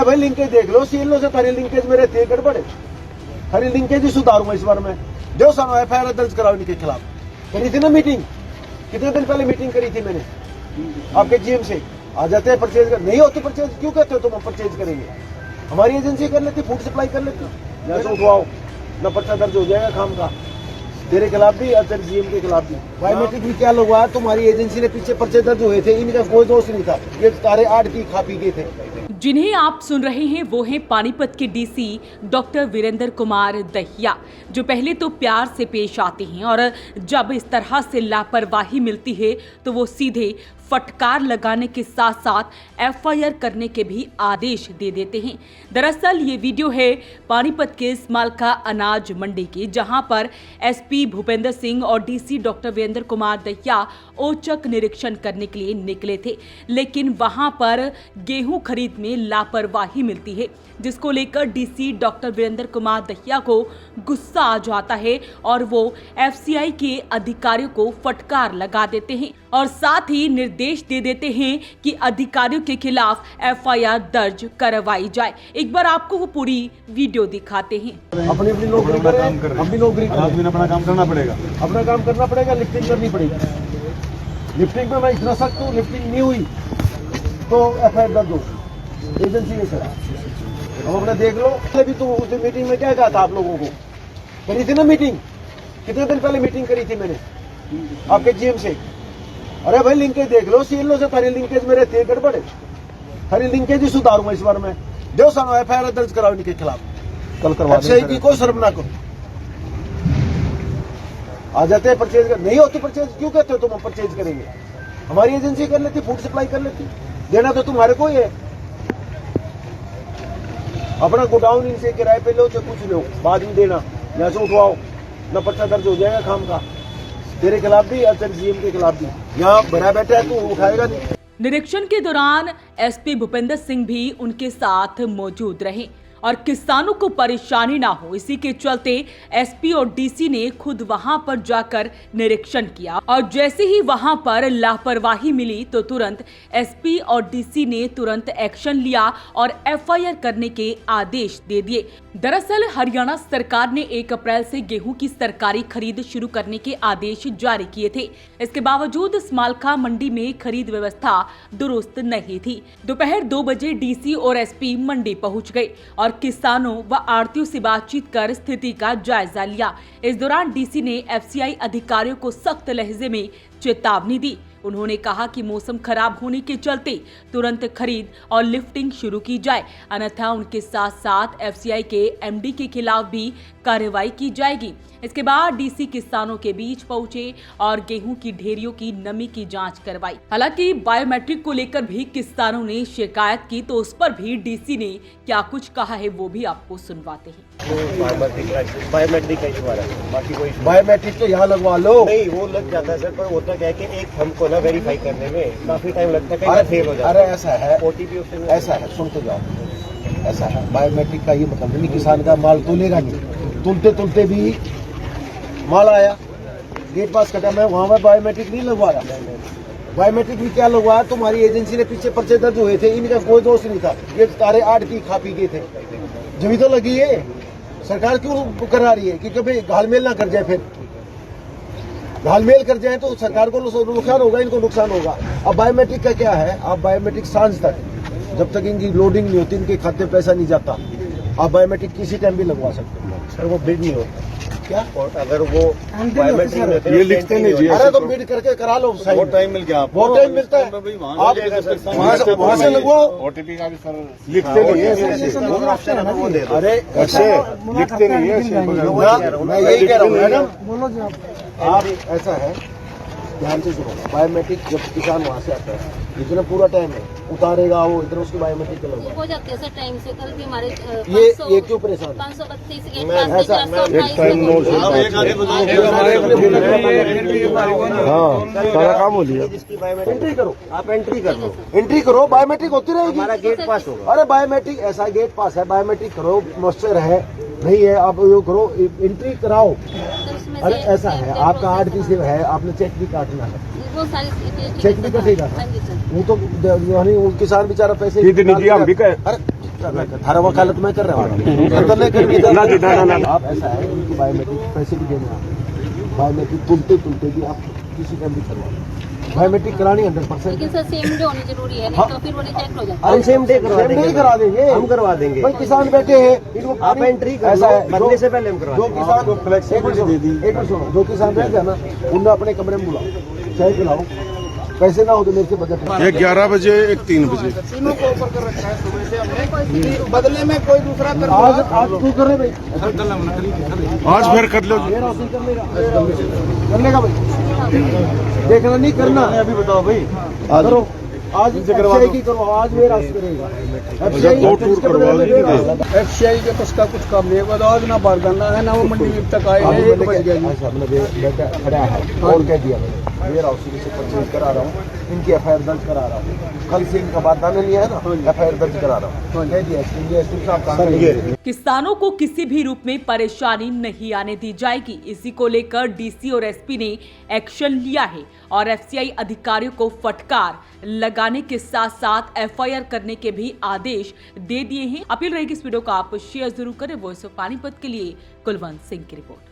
अरे भाई लिंकेज देख लो, सील लो से सारी लिंकेज में रहती है गड़बड़, सारी लिंकेज ही सुधारूंगा इस बार मैं। जो सानो एफआईआर दर्ज कराओ इनके खिलाफ। करी थी ना मीटिंग, कितने दिन पहले मीटिंग करी थी मैंने आपके जीएम से। आ जाते हैं परचेज कर, नहीं होती परचेज क्यों कहते हो तुम? हम परचेज करेंगे, हमारी एजेंसी कर लेती, फूड सप्लाई कर लेती। यहाँ से उठवाओ ना, पर्चा दर्ज हो जाएगा खाम का, तेरे खिलाफ भी और तेरे जीएम के खिलाफ भी। बायोमेट्रिक भी क्या लगवा, तुम्हारी एजेंसी ने पीछे पर्चे दर्ज हुए थे, इनका कोई दोष नहीं था, ये तारे 8 की खा पी गए थे। जिन्हें आप सुन रहे हैं वो हैं पानीपत के डीसी डॉक्टर वीरेंद्र कुमार दहिया, जो पहले तो प्यार से पेश आते हैं और जब इस तरह से लापरवाही मिलती है तो वो सीधे फटकार लगाने के साथ साथ एफआईआर करने के भी आदेश दे देते हैं। दरअसल ये वीडियो है पानीपत के स्मालका अनाज मंडी की, जहां पर एसपी भूपेंद्र सिंह और डीसी डॉक्टर वीरेंद्र कुमार दहिया औचक निरीक्षण करने के लिए निकले थे, लेकिन वहां पर गेहूं खरीद में लापरवाही मिलती है, जिसको लेकर डीसी डॉक्टर वीरेंद्र कुमार दहिया को गुस्सा आ जाता है और वो एफसीआई के अधिकारियों को फटकार लगा देते हैं और साथ ही निर्देश दे देते हैं कि अधिकारियों के खिलाफ एफआईआर दर्ज करवाई जाए। एक बार आपको वो पूरी वीडियो दिखाते हैं। अपनी अपनी नौकरी करें, हम भी नौकरी करें, आदमी ने अपना काम करना पड़ेगा, अपना काम करना पड़ेगा, लिफ्टिंग करनी पड़ेगी। लिफ्टिंग में मैं इतना सख्त हूँ, लिफ्टिंग नहीं हुई तो एफआईआर दर्ज हो, एजेंसी ने करा। अब अपना देख लो। अभी तो उस मीटिंग में क्या कहा था आप लोगों को? करी थी ना मीटिंग, कितने दिन पहले मीटिंग करी थी मैंने आपके जीएम से। अरे भाई लिंकेज देख लो, सील लो से सारी लिंकेज में रहती है गड़बड़, सारी लिंकेज ही सुधारूंगा इस बार मैं। जो सानो एफआईआर दर्ज कराओ इनके खिलाफ, कल करवा एफसीआई की कोई शर्म ना करो। आ जाते हैं परचेज कर, नहीं होती परचेज क्यों कहते हो तुम? हम परचेज करेंगे, हमारी एजेंसी कर लेती, फूड सप्लाई कर लेती। देना तो तुम्हारे को ही है। अपना गोडाउन इनसे किराए पे लो चाहे कुछ लो, बाद में देना, यहाँ से उठवाओ ना, पर्चा दर्ज हो जाएगा खाम का, तेरे खिलाफ भी और तेरे जीएम के खिलाफ भी। यहाँ भरा बैठा है तू, उठाएगा नहीं। निरीक्षण के दौरान एसपी भूपेंद्र सिंह भी उनके साथ मौजूद रहे और किसानों को परेशानी ना हो, इसी के चलते एसपी और डीसी ने खुद वहां पर जाकर निरीक्षण किया और जैसे ही वहां पर लापरवाही मिली तो तुरंत एसपी और डीसी ने तुरंत एक्शन लिया और एफआईआर करने के आदेश दे दिए। दरअसल हरियाणा सरकार ने 1 अप्रैल से गेहूं की सरकारी खरीद शुरू करने के आदेश जारी किए थे। इसके बावजूद स्मालका मंडी में खरीद व्यवस्था दुरुस्त नहीं थी। दोपहर 2 बजे डीसी और एसपी मंडी पहुंच गए और किसानों व आढ़तियों से बातचीत कर स्थिति का जायजा लिया। इस दौरान डीसी ने एफसीआई अधिकारियों को सख्त लहजे में चेतावनी दी। उन्होंने कहा कि मौसम खराब होने के चलते तुरंत खरीद और लिफ्टिंग शुरू की जाए, अन्यथा उनके साथ साथ एफसीआई के एमडी के खिलाफ भी कार्रवाई की जाएगी। इसके बाद डीसी किसानों के बीच पहुंचे और गेहूं की ढेरियों की नमी की जांच करवाई। हालांकि बायोमेट्रिक को लेकर भी किसानों ने शिकायत की तो उस पर भी डीसी ने क्या कुछ कहा है वो भी आपको सुनवाते हैं। बायोमेट्रिक का इशू आ रहा है, बाकी कोई बायोमेट्रिक तो यहाँ लगवा लो। नहीं, वो लग जाता है सर, पर होता क्या है कि एक हमको ना वेरीफाई करने में काफी टाइम लगता है, कई फेल हो जाता है। अरे ऐसा है, ओटीपी ऐसा है, सुनते जाओ, ऐसा है। बायोमेट्रिक का ये मतलब नहीं, किसान का माल तोलेगा नहीं, तुलते तुलते भी माल आया, गेट पास कटा, मैं वहां पर बायोमेट्रिक नहीं लगवा रहा। बायोमेट्रिक भी क्या लगवाया, तुम्हारी एजेंसी ने पीछे पर्चे दर्ज हुए थे, इनका कोई दोष नहीं था, ये तारे 8 की खा पी गए थे। जब तो लगी है, सरकार क्यों करा रही है कि कभी घालमेल ना कर जाए, फिर घालमेल कर जाए तो सरकार को नुकसान होगा, इनको नुकसान होगा। अब बायोमेट्रिक का क्या है, आप बायोमेट्रिक सांझ तक, जब तक इनकी लोडिंग नहीं होती, इनके खाते में पैसा नहीं जाता, आप बायोमेट्रिक किसी टाइम भी लगवा सकते हो। सर वो बिड नहीं होता क्या? और अगर वो बायोमेट्रिक ये लिखते नहीं जी। अरे तो बिड करके करा लो, बहुत टाइम मिल गया, बहुत टाइम मिलता है, आप वहाँ से लगवाओ। ओटीपी का भी सर लिखते नहीं है, ऑप्शन है वो दे दो। अरे ऐसे लिखते नहीं है, मैं यही कह रहा हूँ मैडम, आप ऐसा है, ध्यान से सुनो। बायोमेट्रिक जब किसान वहाँ से आता है, इतना पूरा टाइम है, उतारेगा वो इधर, उसकी बायोमेट्रिक लगवा हो जाते हैं सर टाइम से। कल भी हमारे ये क्यों परेशान? 532 हाँ, सारा काम हो लिया। जिसकी बायोमेट्रिक एंट्री करो, आप एंट्री कर लो, एंट्री करो, बायोमेट्रिक होती रहेगी। हमारा गेट पास होगा। अरे बायोमेट्रिक ऐसा गेट पास है, बायोमेट्रिक करो, मॉइस्चर है नहीं है, आप ये करो, एंट्री कराओ। अरे ऐसा है, आपका 8 की सेव है, आपने चेक भी काटना है, वो सारी चेक भी कटेगा। वो तो किसान बेचारा पैसे हम भी अरे धारा वकालत मैं कर रहा हूँ, तो नहीं करेंगे। आप ऐसा है उनकी बायोमेट्रिक पैसे भी देने आप बायोमेट्रिक तुलते भी आप किसी का भी करवा बायोमेट्रिक करानी 100%। लेकिन सर सेम डे होनी जरूरी है, नहीं हाँ। तो फिर वो रिजेक्ट हो जाता है। हम सेम डे करवा देंगे, नहीं करा देंगे, हम करवा देंगे। भाई किसान बैठे हैं, इनको आप एंट्री कर ऐसा लो, है बनने से पहले हम करवा जो देंगे। किसान आपको flexibility दे दी। एक मिनट सुनो, जो किसान रह गया ना उन्हें अपने कमरे में बुलाओ, चाय पिलाओ, पैसे ना हो तो मेरे से बजट एक 11 बजे, एक 3 बजे। तीनों को ऊपर कर रखा है सुबह से हमने, बदले में कोई दूसरा कर आज तू कर रहे भाई, आज फिर कर लो। मेरा उसी कर लेगा भाई, देखना नहीं करना अभी बताओ भाई, करो आज FCI की करो, आज मेरा करेगा दो टूर करवा लीजिए। FCI के पास का कुछ काम नहीं है, आज ना बाहर करना है ना वो मंडी तक आए हैं, 1 बज गया जी। अच्छा मैंने बेटा खड़ा है और कह दिया मेरा उसी से परचेज करा रहा हूँ, इनकी FIR दर्ज करा रहा हूँ, कल से इनका बातनामा नहीं है ना, FIR दर्ज करा रहा हूँ, कह दिया एसपी साहब काम करेंगे। किसानों को किसी भी रूप में परेशानी नहीं आने दी जाएगी। इसी को लेकर डीसी और एसपी ने एक्शन लिया है और FCI अधिकारियों को फटकार लगाने के साथ साथ FIR करने के भी आदेश दे दिए हैं। अपील रहेगी इस वीडियो को आप शेयर जरूर करें। वॉइस ऑफ पानीपत के लिए कुलवंत सिंह की रिपोर्ट।